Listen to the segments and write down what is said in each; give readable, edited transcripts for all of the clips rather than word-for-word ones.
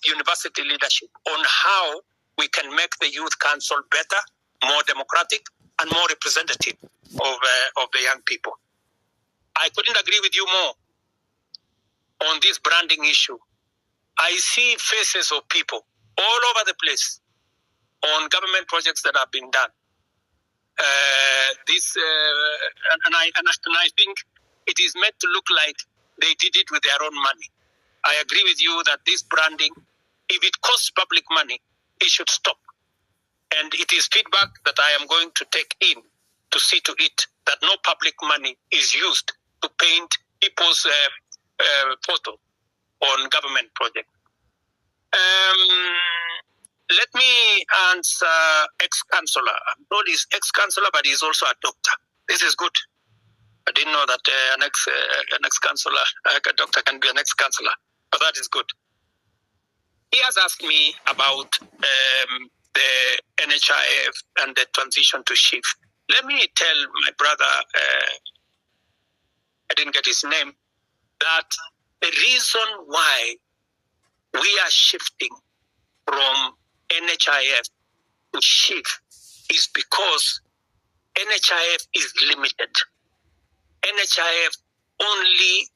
university leadership on how we can make the youth council better, more democratic, and more representative of the young people. I couldn't agree with you more on this branding issue. I see faces of people all over the place on government projects that have been done. And I think it is meant to look like they did it with their own money. I agree with you that this branding, if it costs public money, it should stop. And it is feedback that I am going to take in to see to it that no public money is used to paint people's photo on government projects. Let me answer ex-councillor. I'm told he's ex-councillor, but he's also a doctor. This is good. I didn't know that an ex-councillor, a doctor can be an ex-councillor, but that is good. He has asked me about the NHIF and the transition to shift. Let me tell my brother, I didn't get his name, that the reason why we are shifting from NHIF to shift is because NHIF is limited. NHIF only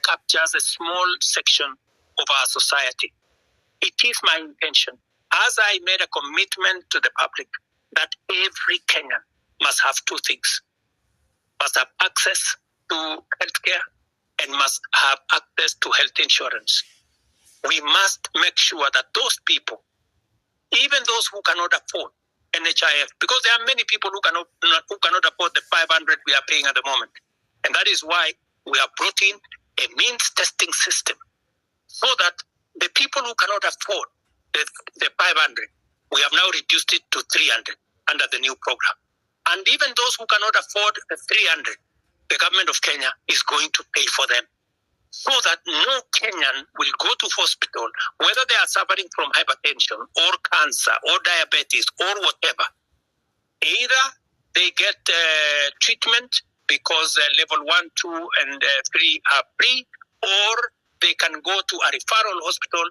captures a small section of our society. It is my intention, as I made a commitment to the public, that every Kenyan must have two things. Must have access to healthcare and must have access to health insurance. We must make sure that those people, even those who cannot afford NHIF, because there are many people who cannot afford the 500 we are paying at the moment. And that is why we have brought in a means testing system so that the people who cannot afford the 500, we have now reduced it to 300 under the new program. And even those who cannot afford the 300, the government of Kenya is going to pay for them, so that no Kenyan will go to hospital, whether they are suffering from hypertension or cancer or diabetes or whatever. Either they get treatment because level 1, 2, and 3 are free, or they can go to a referral hospital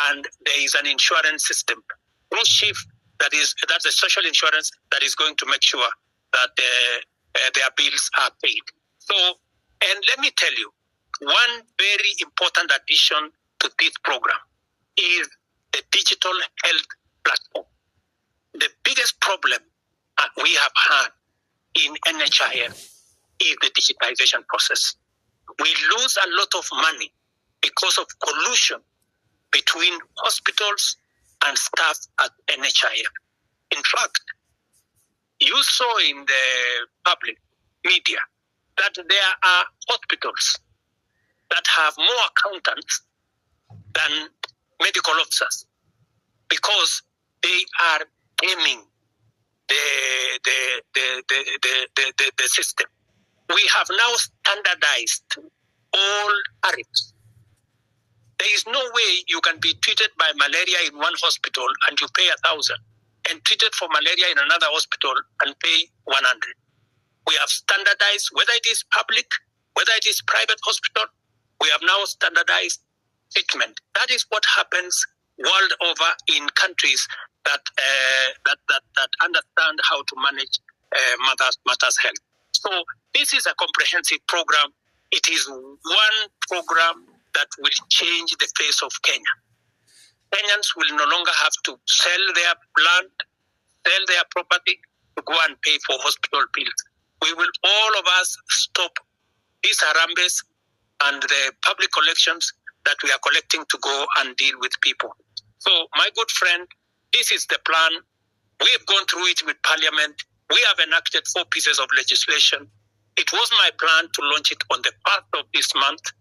and there is an insurance system. Through SHIFT, that's a social insurance that is going to make sure that their bills are paid. So, and let me tell you, one very important addition to this program is the digital health platform. The biggest problem we have had in NHIF is the digitization process. We lose a lot of money because of collusion between hospitals and staff at NHIF. In fact, you saw in the public media that there are hospitals that have more accountants than medical officers because they are gaming the system. We have now standardized all tariffs. There is no way you can be treated by malaria in one hospital and you pay 1,000, and treated for malaria in another hospital and pay 100. We have standardized, whether it is public, whether it is private hospital, we have now standardized treatment. That is what happens world over in countries that understand how to manage matters health. So this is a comprehensive program. It is one program that will change the face of Kenya. Kenyans will no longer have to sell their land, sell their property to go and pay for hospital bills. We will, all of us, stop these harambes and the public collections that we are collecting to go and deal with people. So, my good friend, this is the plan. We've gone through it with Parliament. We have enacted 4 pieces of legislation. It was my plan to launch it on the 1st of this month.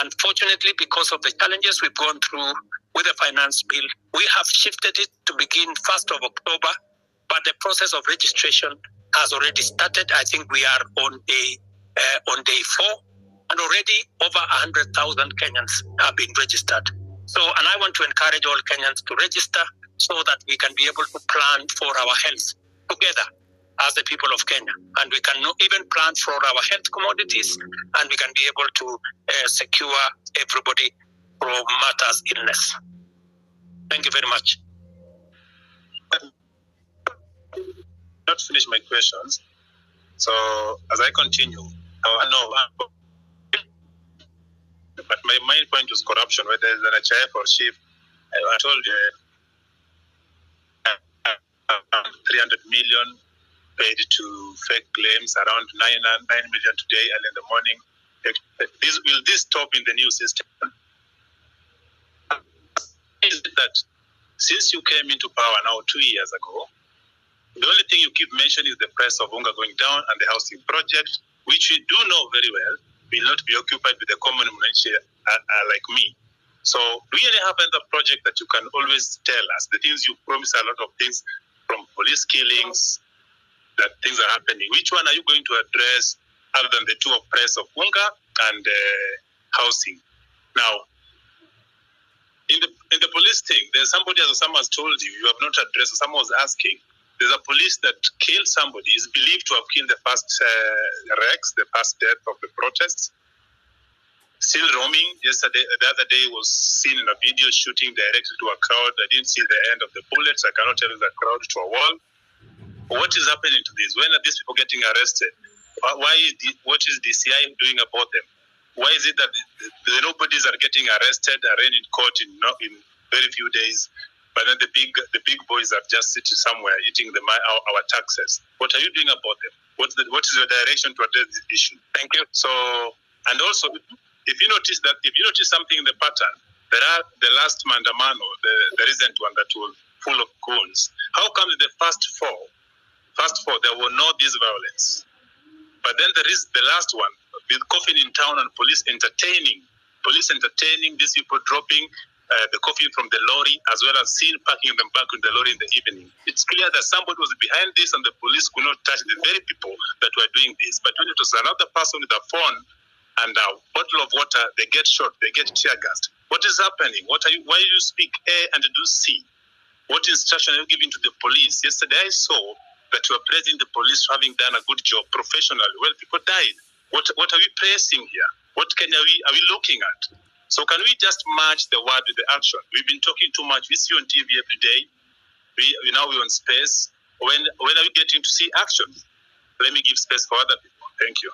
Unfortunately, because of the challenges we've gone through with the finance bill, we have shifted it to begin 1st of October, but the process of registration has already started. I think we are on day 4, and already over 100,000 Kenyans have been registered. So, and I want to encourage all Kenyans to register so that we can be able to plan for our health together as the people of Kenya. And we can even plan for our health commodities, and we can be able to secure everybody from matters illness. Thank you very much. Not finish my questions. So as I continue, but my main point was corruption, whether it's an HIF or chief. I told you 300 million paid to fake claims, around 9 million today early in the morning. Will this stop in the new system? Is that since you came into power now 2 years ago, the only thing you keep mentioning is the price of Unga going down and the housing project, which we do know very well will not be occupied with the common man like me. So do you have another project that you can always tell us? The things you promise a lot of things, from police killings, that things are happening. Which one are you going to address other than the two of price of Unga and housing? Now, in the police thing, there's somebody, as someone has told you, you have not addressed. Someone was asking. There's a police that killed somebody, is believed to have killed the first Rex, the first death of the protests. Still roaming. Yesterday, the other day, was seen in a video shooting directly to a crowd. I didn't see the end of the bullets. I cannot tell the crowd to a wall. What is happening to this? When are these people getting arrested? What is DCI doing about them? Why is it that the nobodies are getting arrested, arraigned in court in very few days? But then the big boys are just sitting somewhere eating our taxes. What are you doing about them? What is your direction to address this issue? Thank you. So, and also, if you notice something in the pattern, there are the last Mandamano, the recent one that was full of goons. How come the first four, there were no this violence? But then there is the last one with coffin in town and police entertaining these people dropping the coffin from the lorry, as well as seen packing them back in the lorry in the evening. It's clear that somebody was behind this and the police could not touch the very people that were doing this. But when it was another person with a phone and a bottle of water, they get shot, they get tear gassed. What is happening? Why do you speak A and do C? What instruction are you giving to the police? Yesterday I saw that you are praising the police for having done a good job professionally. Well, people died. What are we praising here? What Kenya are we looking at? So can we just match the word with the action? We've been talking too much. We see on TV every day. We're on space. When are we getting to see action? Let me give space for other people. Thank you.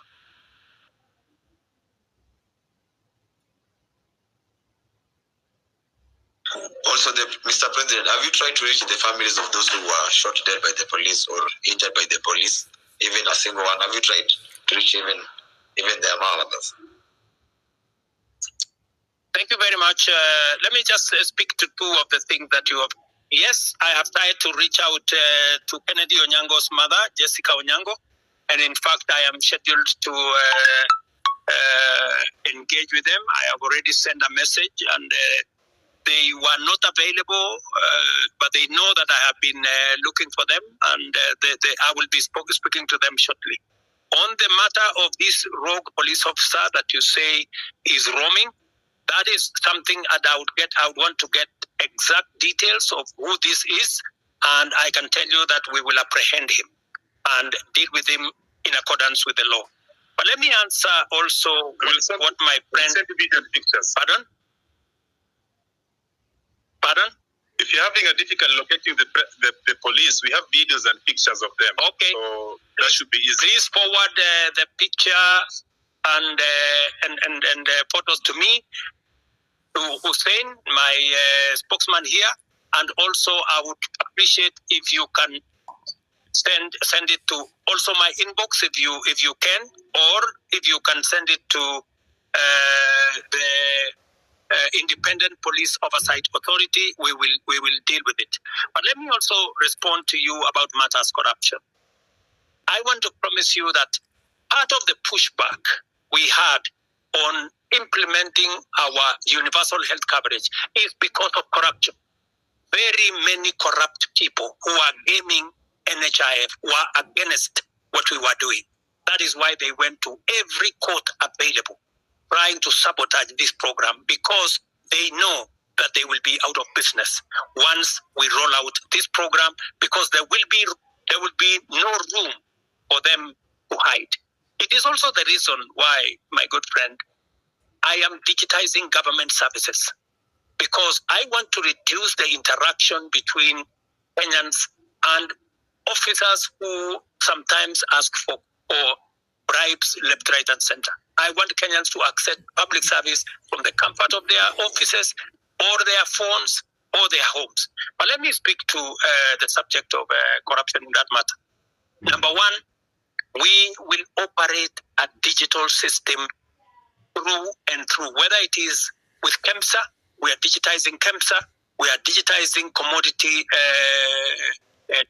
Also, Mr. President, have you tried to reach the families of those who were shot dead by the police or injured by the police? Even a single one? Have you tried to reach even their mothers? Thank you very much. Let me just speak to two of the things that you have. Yes, I have tried to reach out to Kennedy Onyango's mother, Jessica Onyango, and in fact, I am scheduled to engage with them. I have already sent a message, and they were not available, but they know that I have been looking for them, and I will be speaking to them shortly. On the matter of this rogue police officer that you say is roaming, that is something I would want to get exact details of who this is, and I can tell you that we will apprehend him and deal with him in accordance with the law. But let me answer also what my friend... Send video pictures. Pardon? If you're having a difficulty locating the police, we have videos and pictures of them. Okay. So that should be easy. Please forward the picture and photos to me, to Hussein, my spokesman here, and also I would appreciate if you can send it to also my inbox if you can, or if you can send it to the Independent Police Oversight Authority. We will deal with it. But let me also respond to you about matters corruption. I want to promise you that part of the pushback we had on implementing our universal health coverage is because of corruption. Very many corrupt people who are gaming NHIF were against what we were doing. That is why they went to every court available, trying to sabotage this program, because they know that they will be out of business once we roll out this program, because there will be no room for them to hide. It is also the reason why, my good friend, I am digitizing government services. because I want to reduce the interaction between Kenyans and officers who sometimes ask for bribes left, right, and center. I want Kenyans to accept public service from the comfort of their offices or their phones or their homes. But let me speak to the subject of corruption in that matter. Number one, we will operate a digital system through and through, whether it is with KEMSA, we are digitizing KEMSA, we are digitizing commodity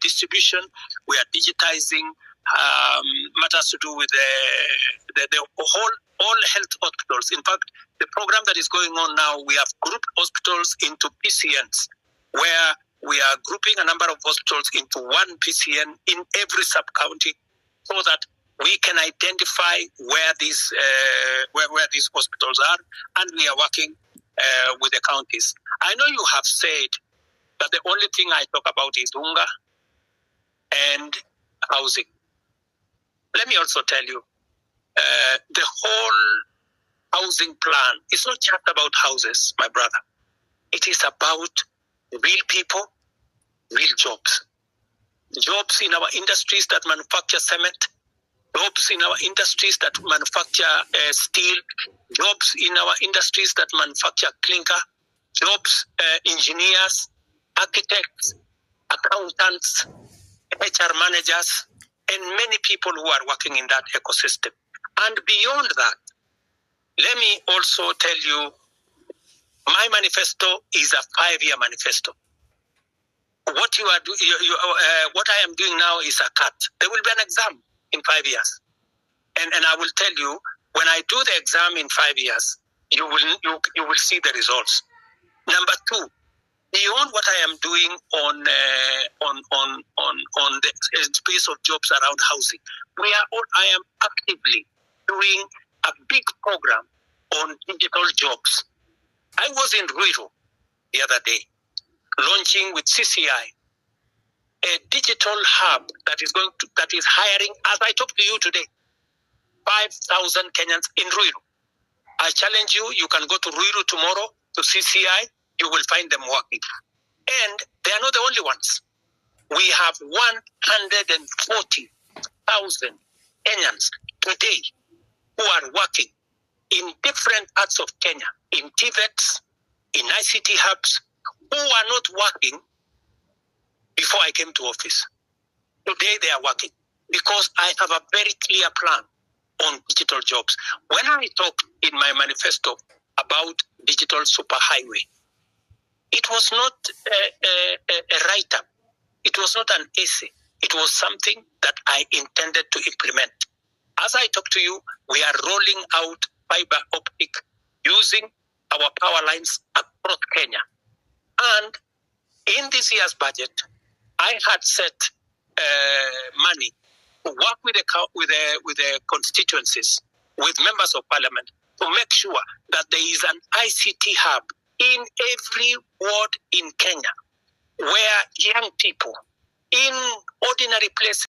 distribution, we are digitizing matters to do with the whole all health hospitals. In fact, the program that is going on now, we have grouped hospitals into PCNs, where we are grouping a number of hospitals into one PCN in every sub-county, so that we can identify where these hospitals are, and we are working with the counties. I know you have said that the only thing I talk about is hunger and housing. Let me also tell you, the whole housing plan is not just about houses, my brother. It is about real people, real jobs. Jobs in our industries that manufacture cement, jobs in our industries that manufacture steel, jobs in our industries that manufacture clinker, jobs, engineers, architects, accountants, HR managers, and many people who are working in that ecosystem. And beyond that, let me also tell you, my manifesto is a 5-year manifesto. What you are what I am doing now is a cut. There will be an exam in 5 years, and I will tell you, when I do the exam in 5 years, you will see the results. Number two, beyond what I am doing on the space of jobs around housing, I am actively doing a big program on digital jobs. I was in Ruto the other day, launching with CCI a digital hub that is hiring, as I talk to you today, 5,000 Kenyans in Ruto. I challenge you, you can go to Ruto tomorrow to CCI, you will find them working. And they are not the only ones. We have 140,000 Kenyans today who are working in different parts of Kenya, in TVETs, in ICT hubs, who are not working before I came to office. Today they are working because I have a very clear plan on digital jobs. When I talk in my manifesto about digital superhighway, it was not a write-up. It was not an essay. It was something that I intended to implement. As I talk to you, we are rolling out fiber optic using our power lines across Kenya. And in this year's budget, I had set money to work with the constituencies, with members of parliament, to make sure that there is an ICT hub in every ward in Kenya, where young people in ordinary places